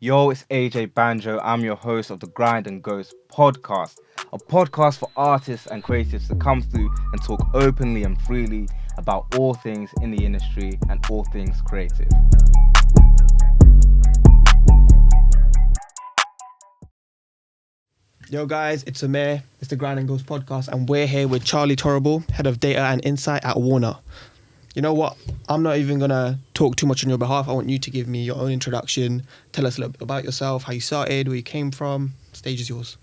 Yo, it's AJ Banjo. I'm your host of the Grind and Ghost Podcast, a podcast for artists and creatives to come through and talk openly and freely about all things in the industry and all things creative. Yo guys, it's Amir, it's the Grind and Ghost Podcast, and we're here with Charlie Torrible, Head of Data and Insight at Warner. You know what? I'm not even going to talk too much on your behalf. I want you to give me your own introduction. Tell us a little bit about yourself, how you started, where you came from. The stage is yours.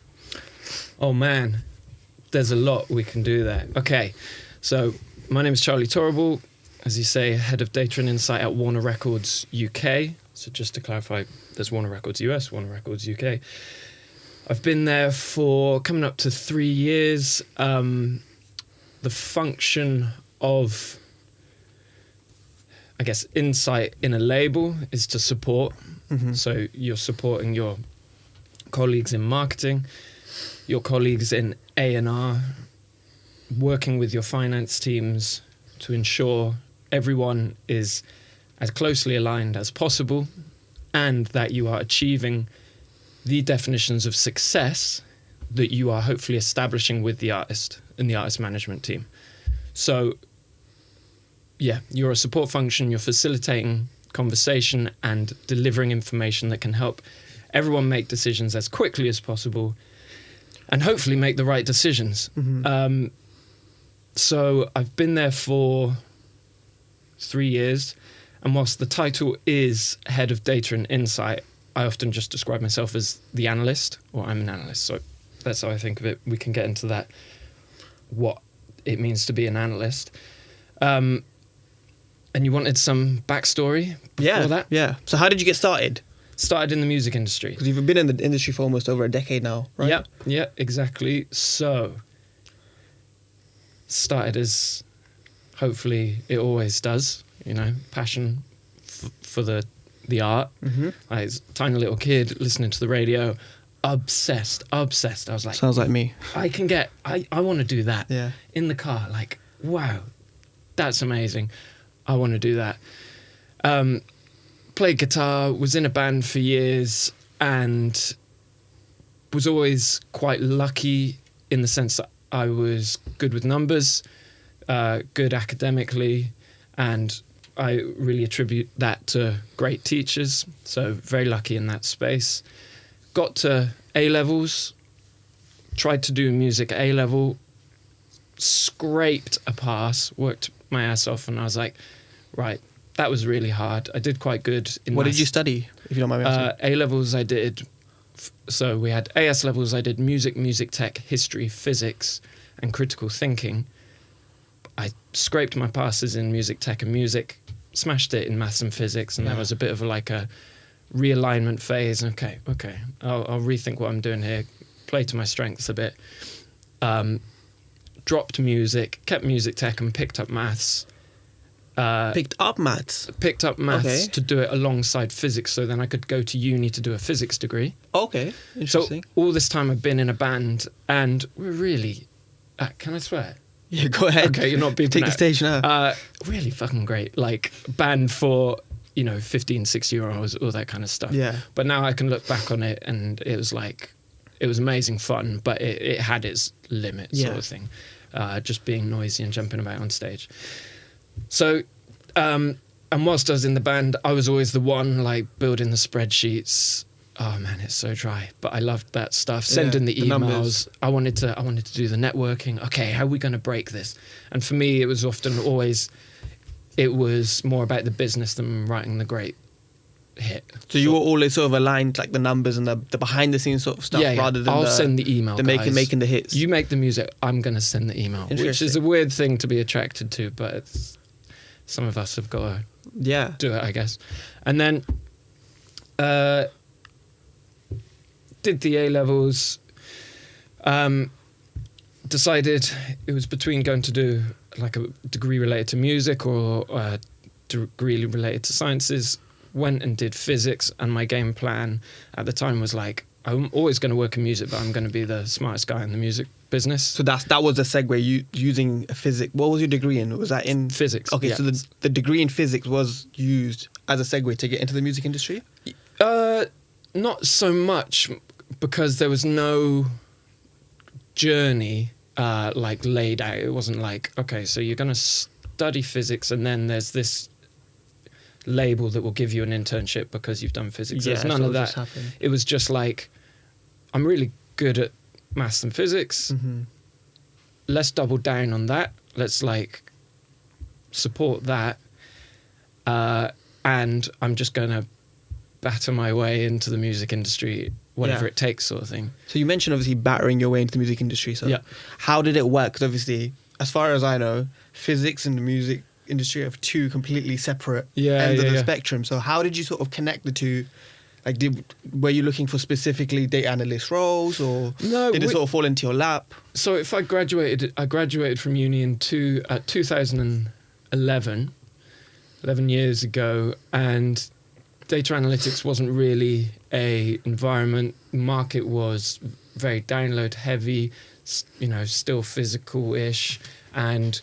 Oh man, there's a lot we can do there. Okay, so my name is Charlie Torrible, as you say, Head of Data and Insight at Warner Records UK. So just to clarify, there's Warner Records US, Warner Records UK. I've been there for coming up to 3 years. The function of, I guess, insight in a label is to support. Mm-hmm. So you're supporting your colleagues in marketing, your colleagues in A&R, working with your finance teams to ensure everyone is as closely aligned as possible and that you are achieving the definitions of success that you are hopefully establishing with the artist and the artist management team. So yeah, you're a support function, you're facilitating conversation and delivering information that can help everyone make decisions as quickly as possible and hopefully make the right decisions. Mm-hmm. So I've been there for 3 years, and whilst the title is Head of Data and Insight, I often just describe myself as the analyst, or I'm an analyst. So that's how I think of it. We can get into that, what it means to be an analyst. And you wanted some backstory before that? Yeah. So how did you get started? Started in the music industry. Because you've been in the industry for almost over a decade now, right? Yeah, exactly. So started as, hopefully it always does, passion for the art. Mm-hmm. I was a tiny little kid listening to the radio, obsessed. I was like, sounds like me. I want to do that. Yeah. In the car, like, wow, that's amazing. I want to do that. Played guitar, was in a band for years, and was always quite lucky in the sense that I was good with numbers, good academically, and I really attribute that to great teachers. So very lucky in that space. Got to A-levels, tried to do music A-level, scraped a pass, worked my ass off, and I was like, right, that was really hard. I did quite good. What did you study, if you don't mind me asking? A-levels I did, so we had AS levels, I did music tech, history, physics, and critical thinking. I scraped my passes in music tech and music, smashed it in maths and physics, and that was a bit of a realignment phase. Okay, I'll rethink what I'm doing here, play to my strengths a bit. Dropped music, kept music tech, and picked up maths. Picked up maths to do it alongside physics, so then I could go to uni to do a physics degree. Okay, interesting. So all this time I've been in a band, and we're really, can I swear? Yeah, go ahead. Okay, you're not beeping Take the out. stage now. Really fucking great. Like, band for, 15, 60-year-olds, all that kind of stuff. Yeah. But now I can look back on it, and it was amazing fun, but it had its limits, sort of thing. Just being noisy and jumping about on stage. So, and whilst I was in the band, I was always the one, building the spreadsheets. Oh man, it's so dry, but I loved that stuff. Sending the emails. Numbers. I wanted to do the networking. Okay, how are we going to break this? And for me, it was more about the business than writing the great hit. So you were always sort of aligned, like the numbers and the behind the scenes sort of stuff, rather than I'll send the email. The making the hits. You make the music. I'm going to send the email, which is a weird thing to be attracted to, but some of us have got to do it, I guess. And then did the A-levels, decided it was between going to do a degree related to music or a degree related to sciences. Went and did physics, and my game plan at the time was I'm always going to work in music, but I'm going to be the smartest guy in the music business. So that was a segue. You using physics. What was your degree in? Was that in physics? Okay, yeah. so the degree in physics was used as a segue to get into the music industry. not so much because there was no journey like laid out. It wasn't like, okay, so you're going to study physics and then there's this label that will give you an internship because you've done physics. There's none of that. It was just like, I'm really good at maths and physics. Mm-hmm. Let's double down on that. Let's like support that. And I'm just going to batter my way into the music industry, whatever it takes, sort of thing. So you mentioned obviously battering your way into the music industry. So how did it work? Because obviously, as far as I know, physics and the music industry have two completely separate ends of the spectrum. So how did you sort of connect the two? Like, were you looking for specifically data analyst roles, or did it sort of fall into your lap? So if I graduated from uni in 2011, 11 years ago, and data analytics wasn't really a environment. Market was very download heavy, still physical-ish, and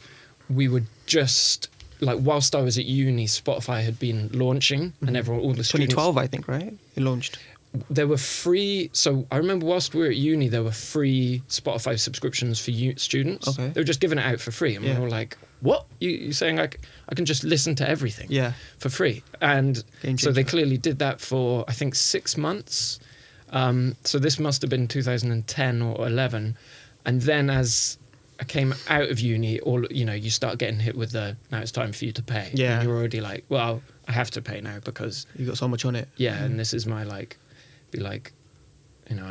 we were just like, whilst I was at uni, Spotify had been launching, and all the students. 2012, I think, right? It launched. There were free. So I remember whilst we were at uni, there were free Spotify subscriptions for students. Okay. They were just giving it out for free, and we were like, "What? You saying like I can just listen to everything? For free?" And so they clearly did that for, I think, 6 months. So this must have been 2010 or 11, and then as I came out of uni, you start getting hit with the, now it's time for you to pay. Yeah. And you're already like, well, I have to pay now because you got so much on it. Yeah, and this is my I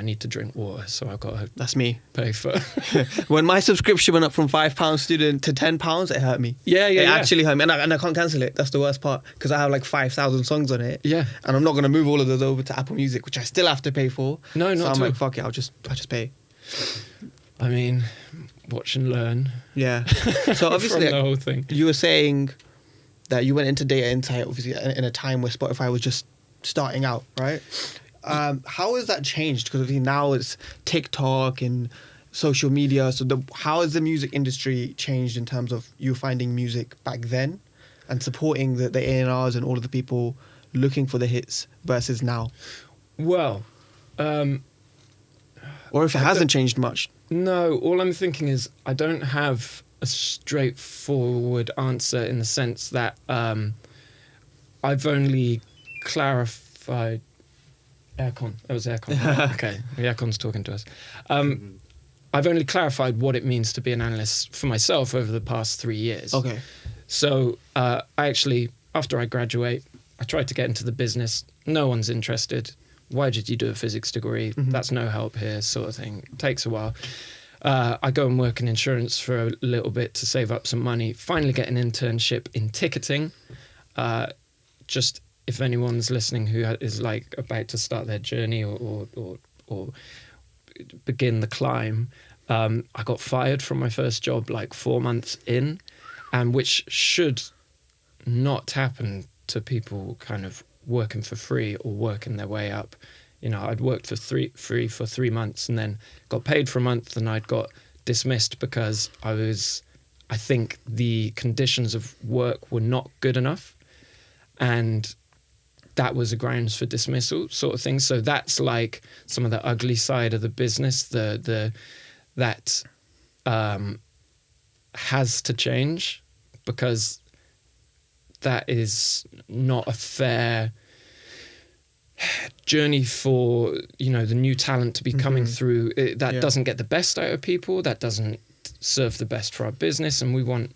need to drink water, so I've got to. That's me. Pay for. When my subscription went up from £5 student to £10, it hurt me. It actually hurt me, and I can't cancel it. That's the worst part, because I have like 5,000 songs on it. Yeah, and I'm not gonna move all of those over to Apple Music, which I still have to pay for. No, not so I'm too. like, fuck it, I'll just pay. I mean, watch and learn. Yeah. So obviously, from the whole thing. You were saying that you went into data insight, obviously, in a time where Spotify was just starting out, right? How has that changed? Because obviously now it's TikTok and social media. So how has the music industry changed in terms of you finding music back then and supporting the A&Rs and all of the people looking for the hits versus now? Well, or if it hasn't changed much. No, all I'm thinking is I don't have a straightforward answer, in the sense that I've only clarified. Aircon. That was aircon. Okay, the aircon's talking to us. I've only clarified what it means to be an analyst for myself over the past 3 years. Okay. So I actually, after I graduate, I tried to get into the business. No one's interested. Why did you do a physics degree? Mm-hmm. That's no help here, sort of thing. It takes a while. I go and work in insurance for a little bit to save up some money. Finally get an internship in ticketing. Just if anyone's listening who is like about to start their journey or begin the climb, I got fired from my first job like 4 months in, and which should not happen to people kind of working for free or working their way up. I'd worked for free for 3 months and then got paid for a month, and I'd got dismissed because I think the conditions of work were not good enough, and that was a grounds for dismissal, sort of thing. So that's like some of the ugly side of the business, that has to change, because that is not a fair journey for the new talent to be coming through. That doesn't get the best out of people. That doesn't serve the best for our business, and we want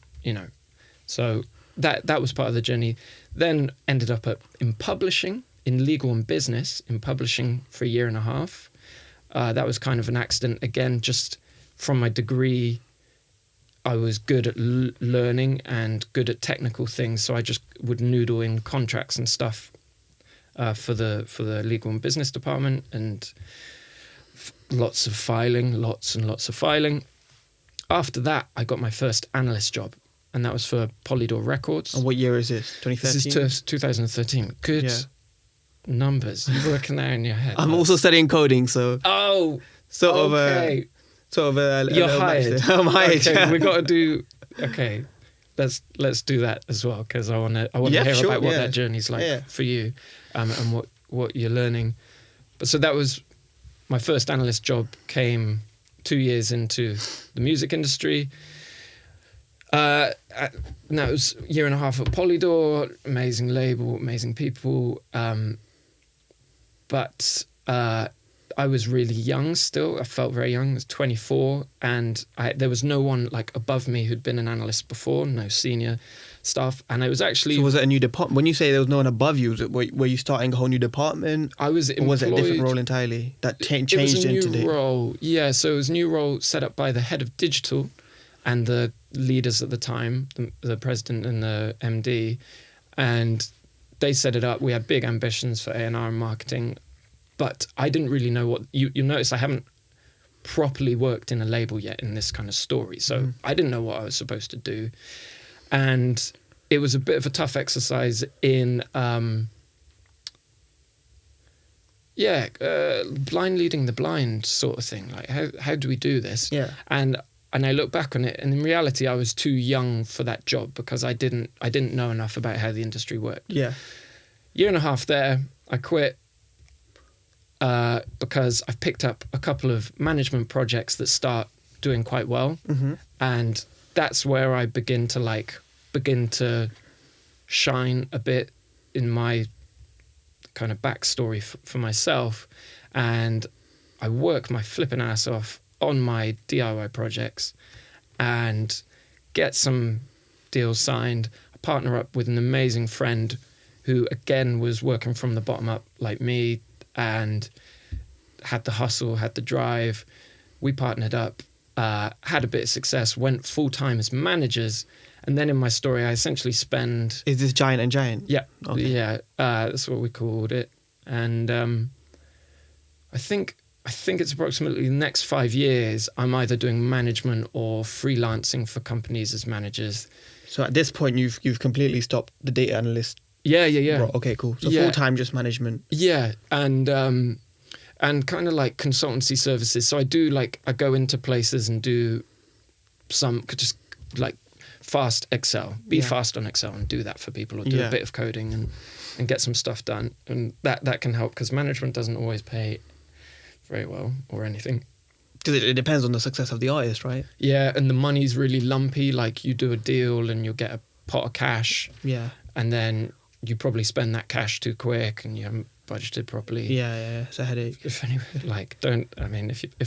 So that was part of the journey. Then ended up in publishing, in legal and business, in publishing for 1.5 years. That was kind of an accident again. Just from my degree, I was good at learning and good at technical things, so I just would noodle in contracts and stuff for the legal and business department, and lots and lots of filing. After that, I got my first analyst job, and that was for Polydor Records. And what year is this? 2013? This is 2013. Good numbers. You're working there in your head. I'm also studying coding, so... Oh, sort okay. of You're hired. I'm hired. Okay, we got to do... Okay, let's do that as well, because I want to hear about what that journey's like for you, and what you're learning. But so that was my first analyst job. Came 2 years into the music industry. Now it was a year and a half at Polydor, amazing label, amazing people. But I was really young still. I felt very young. I was 24, and there was no one like above me who'd been an analyst before, no senior staff. And I was actually... So was it a new department? When you say there was no one above you, was it, were you starting a whole new department? I was employed. Or was it a different role entirely that changed into into It was a new role, yeah. So it was a new role set up by the head of digital and the leaders at the time, the president and the MD. And they set it up. We had big ambitions for A&R and marketing. But I didn't really know what... You notice I haven't properly worked in a label yet in this kind of story. So I didn't know what I was supposed to do. And it was a bit of a tough exercise in... blind leading the blind sort of thing. Like, how do we do this? Yeah. And I look back on it, and in reality, I was too young for that job because I didn't know enough about how the industry worked. Yeah. Year and a half there, I quit. Because I've picked up a couple of management projects that start doing quite well. Mm-hmm. And that's where I begin to shine a bit in my kind of backstory for myself. And I work my flipping ass off on my DIY projects and get some deals signed. I partner up with an amazing friend who, again, was working from the bottom up like me, and had the hustle, had the drive. We partnered up, had a bit of success, went full-time as managers. And then in my story, I essentially spend... Is this Giant and Giant? Yeah. Okay. Yeah, that's what we called it. And I think it's approximately the next 5 years, I'm either doing management or freelancing for companies as managers. So at this point, you've completely stopped the data analyst. Yeah. Right, okay, cool. So full-time, just management. Yeah, and kind of like consultancy services. So I go into places and do some just like fast Excel, fast on Excel and do that for people, or do a bit of coding and get some stuff done. And that can help because management doesn't always pay very well or anything. Because it depends on the success of the artist, right? Yeah, and the money's really lumpy. Like you do a deal and you'll get a pot of cash. Yeah. And then you probably spend that cash too quick and you haven't budgeted properly. Yeah, it's a headache. If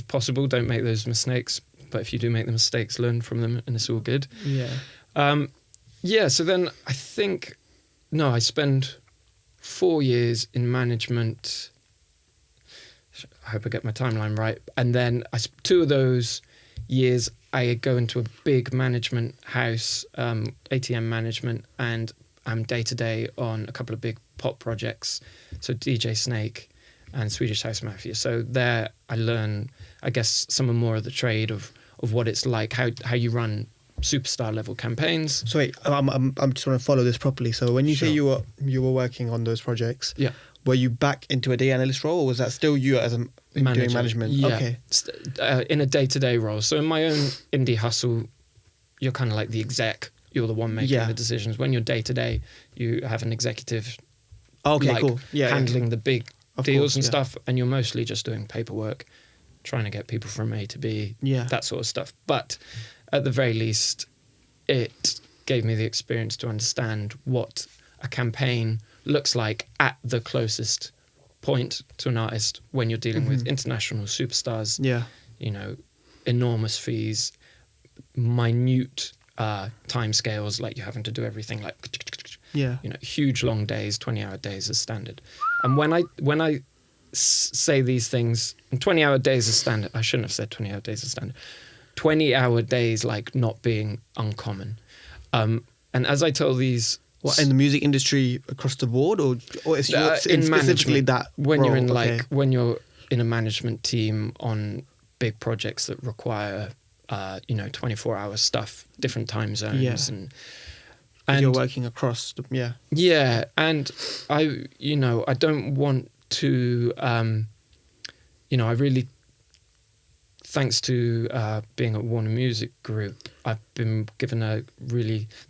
possible, don't make those mistakes. But if you do make the mistakes, learn from them, and it's all good. Yeah. So then I spend 4 years in management. I hope I get my timeline right. And then 2 of those years, I go into a big management house, ATM management, and I'm day-to-day on a couple of big pop projects, so DJ Snake and Swedish House Mafia. So there I learn, I guess, some more of the trade of what it's like, how you run superstar level campaigns. So wait, I'm just want to follow this properly. So when you say you were working on those projects, were you back into a data analyst role, or was that still you as a manager? Doing management? Yeah. Okay. In a day-to-day role. So in my own indie hustle, you're kind of like the exec. You're the one making the decisions. When you're day-to-day, you have an executive cool. handling the big deals and yeah. stuff, and you're mostly just doing paperwork, trying to get people from A to B, that sort of stuff. But at the very least, it gave me the experience to understand what a campaign looks like at the closest point to an artist when you're dealing with international superstars. Yeah. You know, enormous fees, minute timescales, like you're having to do everything like, you know, huge long days, 20-hour days is standard. And when I say these things, and 20-hour days is standard. I shouldn't have said 20-hour days is standard. 20-hour days like not being uncommon. And as I tell these... What, in the music industry across the board, or it's in specifically management, that when role? you're in when you're in a management team on big projects that require 24-hour stuff, different time zones, and you're working across the, and I don't want to I really, thanks to being at Warner Music Group, I've been given the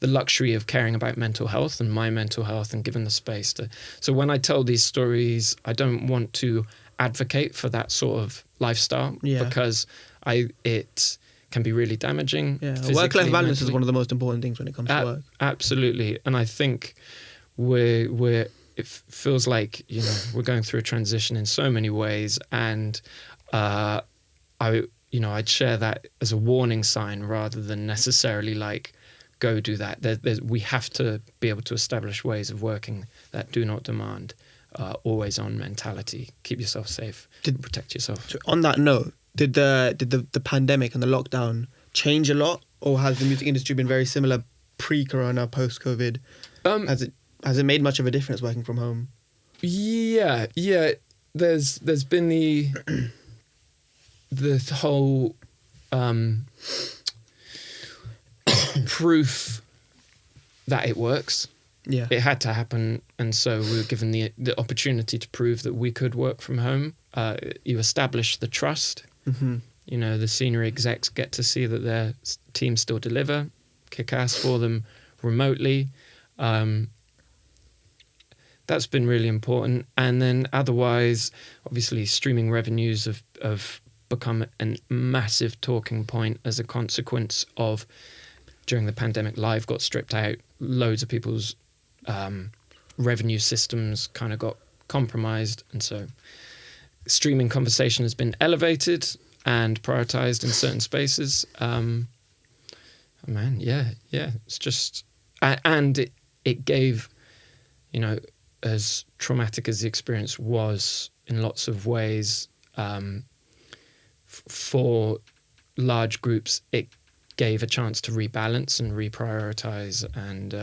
luxury of caring about mental health and my mental health, and given the space to. So when I tell these stories, I don't want to advocate for that sort of lifestyle because it can be really damaging. Yeah, work-life balance is one of the most important things when it comes to work. Absolutely, and I think it feels like, you know, we're going through a transition in so many ways, and I'd share that as a warning sign rather than necessarily like go do that. We have to be able to establish ways of working that do not demand always on mentality. Keep yourself safe, protect yourself. So on that note, did the pandemic and the lockdown change a lot, or has the music industry been very similar pre-corona, post-COVID? Has it made much of a difference working from home? Yeah. There's been the whole proof that it works. Yeah, it had to happen, and so we were given the opportunity to prove that we could work from home. You establish the trust. Mm-hmm. You know, the senior execs get to see that their teams still deliver, kick ass for them remotely. That's been really important. And then otherwise, obviously, streaming revenues have become a massive talking point as a consequence of, during the pandemic, live got stripped out. Loads of people's revenue systems kind of got compromised. And so streaming conversation has been elevated and prioritized in certain spaces. It's just... And it gave, you know, as traumatic as the experience was in lots of ways, for large groups, it gave a chance to rebalance and reprioritize, and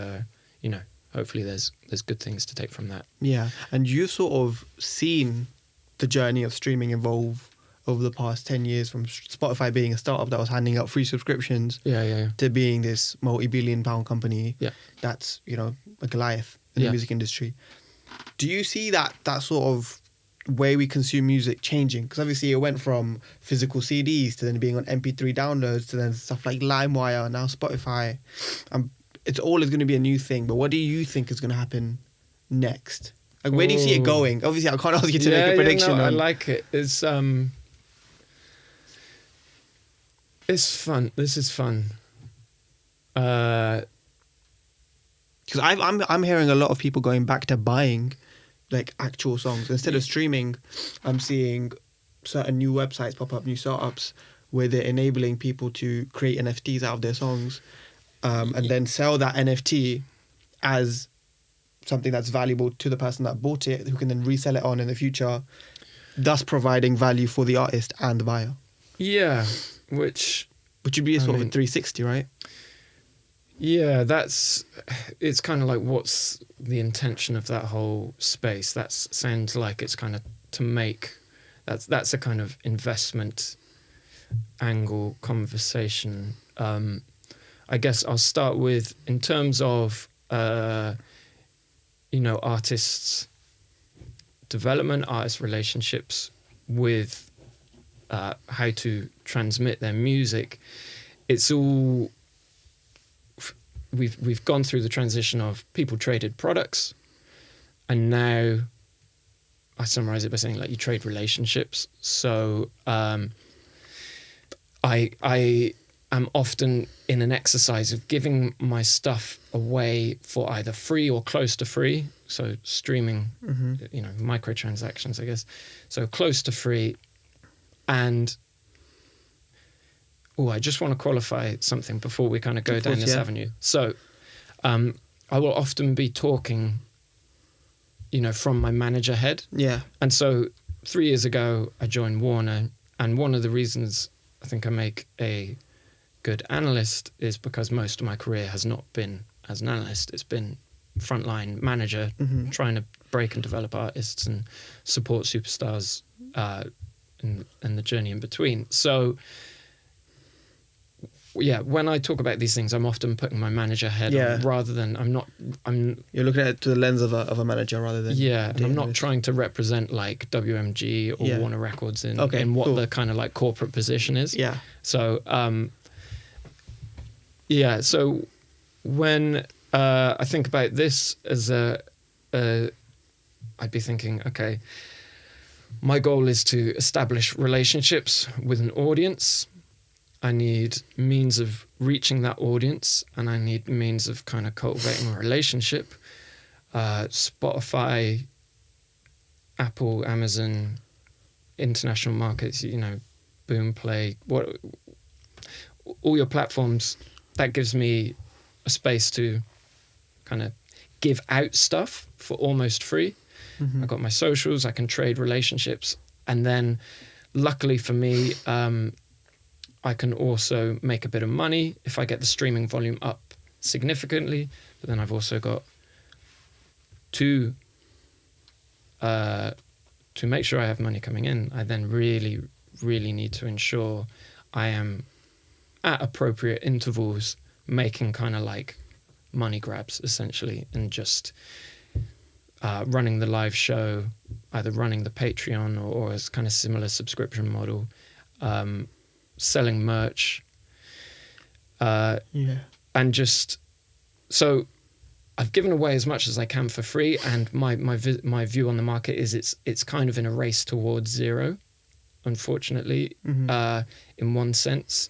hopefully there's good things to take from that. Yeah, and you've sort of seen the journey of streaming evolve over the past 10 years, from Spotify being a startup that was handing out free subscriptions to being this multi-billion pound company that's, you know, a Goliath in the music industry. Do you see that sort of way we consume music changing? Because obviously it went from physical CDs to then being on MP3 downloads to then stuff like LimeWire, now Spotify. It's always going to be a new thing, but what do you think is going to happen next? Like, where do you see it going? Obviously, I can't ask you to make a prediction. I like it. It's fun. This is fun. Because I'm hearing a lot of people going back to buying like actual songs instead of streaming. I'm seeing certain new websites pop up, new startups where they're enabling people to create NFTs out of their songs, and then sell that NFT as something that's valuable to the person that bought it, who can then resell it on in the future, thus providing value for the artist and the buyer. Yeah, which would be a sort of a 360, right? Yeah, it's kind of like, what's the intention of that whole space? That sounds like it's kind of to make, that's a kind of investment angle conversation. I guess I'll start with, in terms of, artists' development, artist relationships with how to transmit their music. It's all... We've gone through the transition of people traded products, and now I summarize it by saying, like, you trade relationships. So I am often in an exercise of giving my stuff away for either free or close to free. So streaming, microtransactions, I guess. So close to free. And I just want to qualify something before we kind of go down this avenue. So I will often be talking, from my manager head. Yeah. And so 3 years ago, I joined Warner. And one of the reasons I think I make a good analyst is because most of my career has not been as an analyst. It's been frontline manager, trying to break and develop artists and support superstars and the journey in between. So... yeah, when I talk about these things, I'm often putting my manager head on, rather than you're looking at it through the lens of a manager rather than... Yeah, and I'm not trying to represent like WMG or Warner Records in what the kind of like corporate position is. Yeah. So, so when I think about this as I'd be thinking, okay, my goal is to establish relationships with an audience. I need means of reaching that audience, and I need means of kind of cultivating a relationship. Spotify, Apple, Amazon, international markets, Boomplay, all your platforms, that gives me a space to kind of give out stuff for almost free. Mm-hmm. I've got my socials, I can trade relationships. And then luckily for me, I can also make a bit of money if I get the streaming volume up significantly. But then I've also got to make sure I have money coming in, I then really, really need to ensure I am at appropriate intervals making kind of like money grabs essentially, and just running the live show, either running the Patreon or as kind of similar subscription model, selling merch, and just so I've given away as much as I can for free, and my view on the market is it's kind of in a race towards zero, unfortunately, in one sense.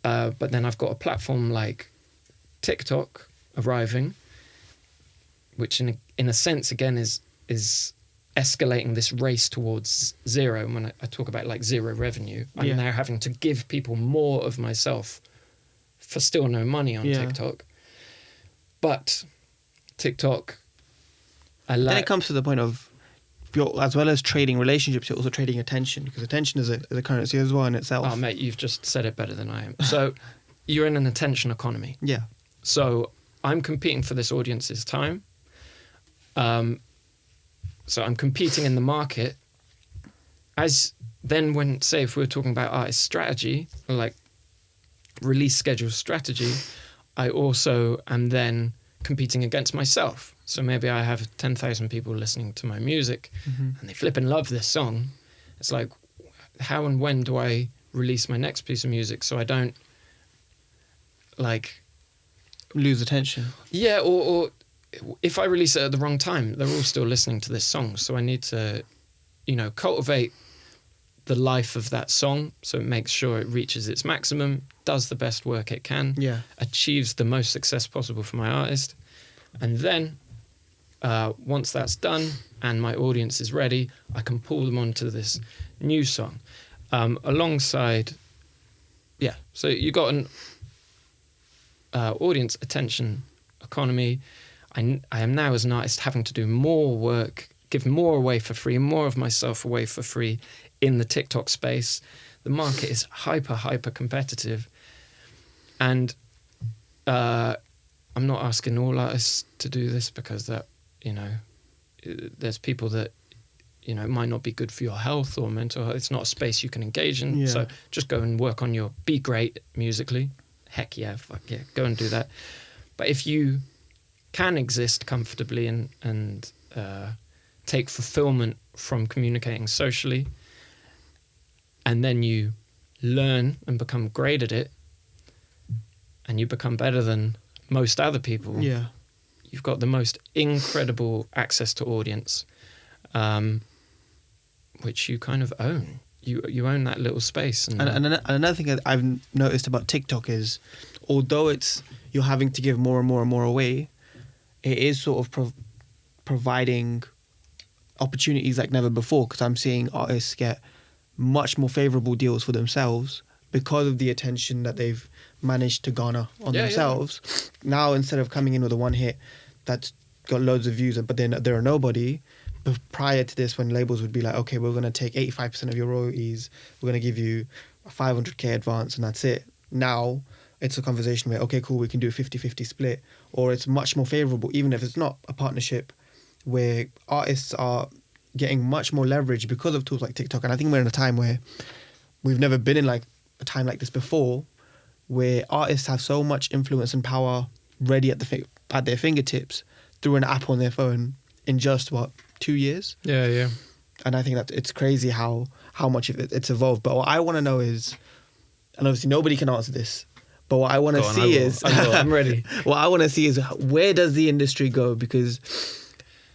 But then I've got a platform like TikTok arriving, which in a sense again is escalating this race towards zero. And when I talk about like zero revenue, I'm now having to give people more of myself for still no money on TikTok. But TikTok, then it comes to the point of, as well as trading relationships, you're also trading attention, because attention is a currency as well in itself. Oh, mate, you've just said it better than I am. So you're in an attention economy. Yeah. So I'm competing for this audience's time. So I'm competing in the market. As then when, say, if we were talking about artist strategy, or like release schedule strategy, I also am then competing against myself. So maybe I have 10,000 people listening to my music and they flip and love this song. It's like, how and when do I release my next piece of music so I don't like lose attention? Yeah, or if I release it at the wrong time, they're all still listening to this song. So I need to, cultivate the life of that song so it makes sure it reaches its maximum, does the best work it can, achieves the most success possible for my artist. And then once that's done and my audience is ready, I can pull them onto this new song. Alongside, so you got an audience attention economy. I am now as an artist having to do more work, give more away for free, more of myself away for free in the TikTok space. The market is hyper competitive. And I'm not asking all artists to do this because that, there's people that, it might not be good for your health or mental health. It's not a space you can engage in. So just go and work on be great musically. Heck yeah, fuck yeah, go and do that. But if you can exist comfortably and take fulfillment from communicating socially, and then you learn and become great at it, and you become better than most other people, you've got the most incredible access to audience, which you kind of own. You own that little space. And another thing that I've noticed about TikTok is, although you're having to give more and more and more away, it is sort of providing opportunities like never before, because I'm seeing artists get much more favourable deals for themselves because of the attention that they've managed to garner on themselves. Now, instead of coming in with a one hit that's got loads of views, but then they're a nobody, but prior to this, when labels would be like, okay, we're going to take 85% of your royalties, we're going to give you a 500k advance, and that's it. Now, it's a conversation where, okay, cool, we can do a 50-50 split, or it's much more favourable, even if it's not a partnership, where artists are getting much more leverage because of tools like TikTok. And I think we're in a time where we've never been in like a time like this before, where artists have so much influence and power ready at their fingertips through an app on their phone in just 2 years? Yeah. And I think that it's crazy how much it's evolved. But what I want to know is, and obviously nobody can answer this, but what I want to see is, I'm ready. What I want to see is, where does the industry go? Because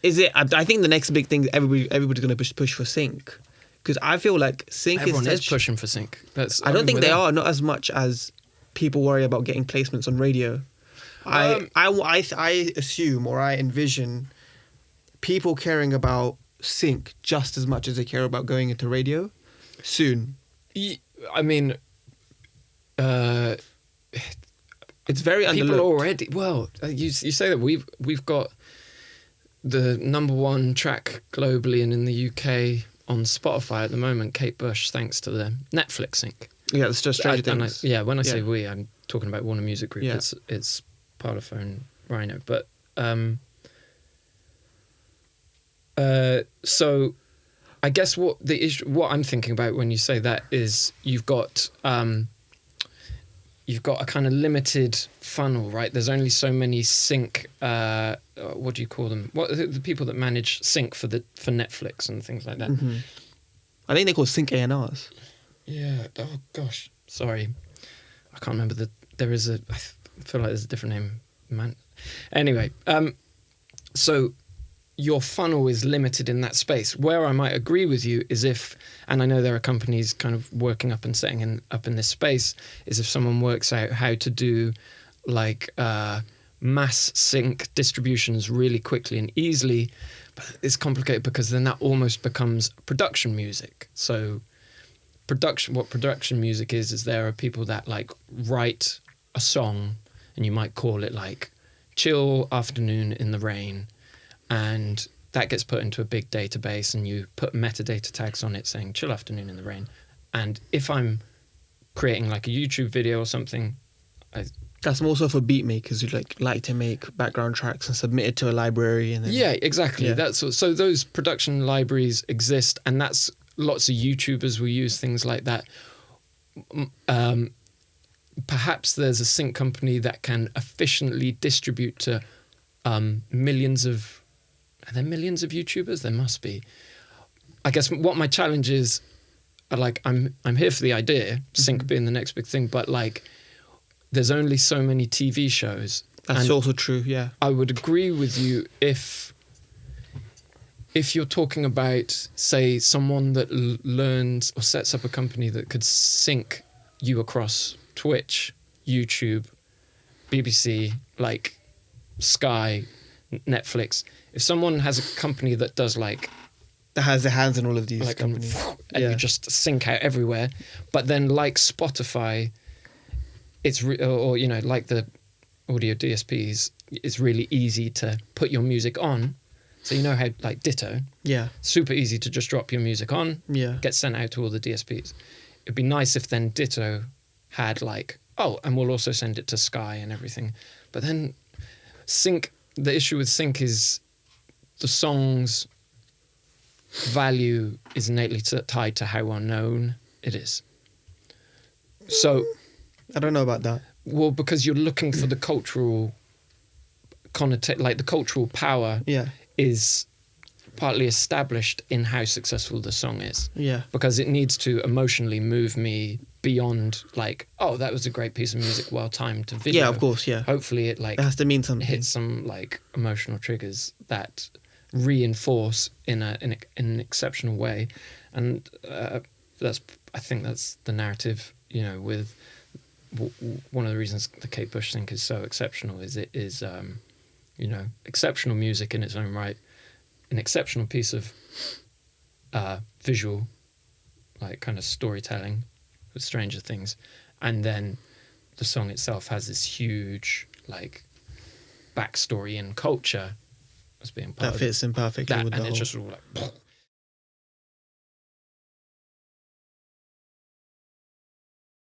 Is it? I think the next big thing everybody's going to push for sync, because I feel like sync Everyone is is pushing for sync. I don't think they are, not as much as people worry about getting placements on radio. I assume, or I envision people caring about sync just as much as they care about going into radio soon. I mean, it's very people underlooked. already. Well, you say that we've got the number one track globally and in the UK on Spotify at the moment, Kate Bush, thanks to the Netflix sync. Yeah, it's just Stranger Things. When I say we, I'm talking about Warner Music Group. Yeah. It's Parlophone, Rhino. But so I guess what I'm thinking about when you say that is you've got a kind of limited funnel, right? There's only so many sync. What do you call them? What the people that manage sync for Netflix and things like that? Mm-hmm. I think they call sync A&Rs. Yeah. Oh gosh. Sorry, I can't remember I feel like there's a different name, man. Anyway, so your funnel is limited in that space. Where I might agree with you is and I know there are companies kind of working up and setting up in this space, is if someone works out how to do like mass sync distributions really quickly and easily, but it's complicated because then that almost becomes production music. So what production music is there are people that like write a song, and you might call it like Chill Afternoon in the Rain, and that gets put into a big database, and you put metadata tags on it saying Chill Afternoon in the Rain. And if I'm creating like a YouTube video or something, that's more so for beat makers who like to make background tracks and submit it to a library. And then, yeah, exactly. Yeah. So those production libraries exist, and that's lots of YouTubers will use things like that. Perhaps there's a sync company that can efficiently distribute to millions of... Are there millions of YouTubers? There must be. I guess what my challenge is, like, I'm here for the idea, sync being the next big thing, but like, there's only so many TV shows. That's also true, yeah. I would agree with you if you're talking about, say, someone that learns or sets up a company that could sync you across Twitch, YouTube, BBC, like Sky, Netflix. If someone has a company that does like... that has their hands in all of these like companies. And you just sync out everywhere. But then like Spotify, or you know, like the audio DSPs, it's really easy to put your music on. So you know how, like Ditto, super easy to just drop your music on, get sent out to all the DSPs. It'd be nice if then Ditto had like, and we'll also send it to Sky and everything. But then sync, the issue with sync is the song's value is innately tied to how well known it is. So... I don't know about that. Well, because you're looking for the cultural like the cultural power is partly established in how successful the song is. Yeah. Because it needs to emotionally move me beyond like, that was a great piece of music, well timed to video. Yeah, of course, yeah. Hopefully it like... It has to mean something. Hits some like emotional triggers that reinforce in an exceptional way. And I think that's the narrative, you know, with... One of the reasons the Kate Bush sync is so exceptional is it is, you know, exceptional music in its own right, an exceptional piece of visual, like kind of storytelling with Stranger Things, and then the song itself has this huge like backstory and culture as being part that fits in perfectly with and the it's whole... just all like